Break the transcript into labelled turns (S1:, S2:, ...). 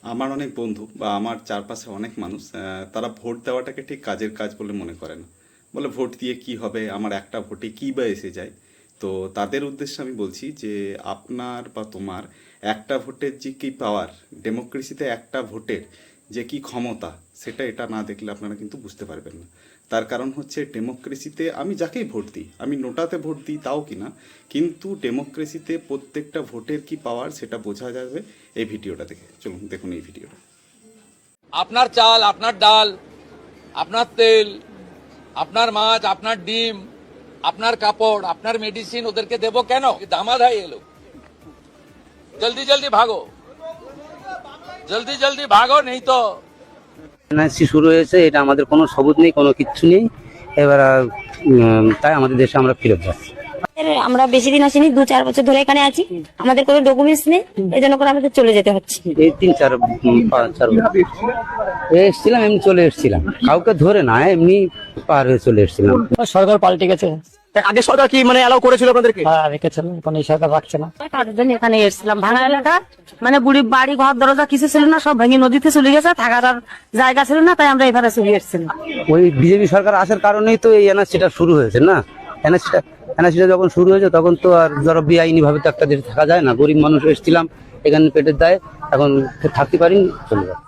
S1: আমার অনেক বন্ধু বা আমার চারপাশে অনেক মানুষ তারা ভোট দেওয়াটাকে ঠিক কাজের কাজ বলে মনে করে না। বলে ভোট দিয়ে কি হবে, আমার একটা ভোটে কী বা এসে যায়। তো তাদের উদ্দেশ্যে আমি বলছি যে আপনার বা তোমার একটা ভোটের যে কী পাওয়ার, ডেমোক্রেসিতে একটা ভোটের যে কি ক্ষমতা, সেটা এটা না দেখলে আপনারা কিন্তু বুঝতে পারবেন না। তার কারণ হচ্ছে ডেমোক্রেসিতে আমি যাকেই ভোট দিই, আমি নোটাতে ভোট দিই তাও কি না, কিন্তু ডেমোক্রেসিতে প্রত্যেকটা ভোটের কি পাওয়ার সেটা বোঝা যাবে এই ভিডিওটা দেখে। চলুন দেখুন এই ভিডিওটা।
S2: আপনার চাল, আপনার ডাল, আপনার তেল, আপনার মাছ, আপনার ডিম, আপনার কাপড়, আপনার মেডিসিন ওদেরকে দেবো কেন? দামাদ হয় এলো। জলদি জলদি ভাগো, জলদি জলদি ভাগো, নেই তো
S3: এনআরসি শুরু হয়েছে, এটা আমাদের কোনো সবুজ নেই, কোনো কিচ্ছু নেই। এবার তাই আমাদের দেশে আমরা ফিরে যাচ্ছি।
S4: আমরা বেশি দিন আসিনি, 2-4 বছর ধরে এখানে আছি। আমাদের কোনো ডকুমেন্টস নেই, এই জন্য করে আমাদের চলে যেতে হচ্ছে।
S3: এই 3-4-5 এসেছিলাম, এমনি চলে এসেছিলাম, কাউকে ধরে না, এমনি পার হয়ে চলে এসেছিলাম।
S5: সরকার পাল্টে গেছে।
S6: আগে সরকার কি মানে অ্যালাউ করেছিল আপনাদেরকে?
S5: হ্যাঁ, রেখেছিল, এখন এই সরকার রাখছে না।
S4: কাজের জন্য এখানে এসেছিলাম। ভাঙা এলাকা, মানে বুড়ি বাড়ি ঘর দরজা কিছু ছিল না, সব ভেঙে নদীতে চলে গেছে, থাকার আর জায়গা ছিল না, তাই আমরা এখানে চলে এসেছিলাম।
S3: ওই বিজেপি সরকার আসার কারণেই তো এই এনআরসিটা শুরু হয়েছে না। এনআরসিটা যখন শুরু হয়েছে তখন তো আর ধরো বেআইনি ভাবে তো একটা দেশে থাকা যায় না। গরিব মানুষ এসেছিলাম, এখানে পেটের দায়ে এখন থাকতে পারিনি, চলে যায়।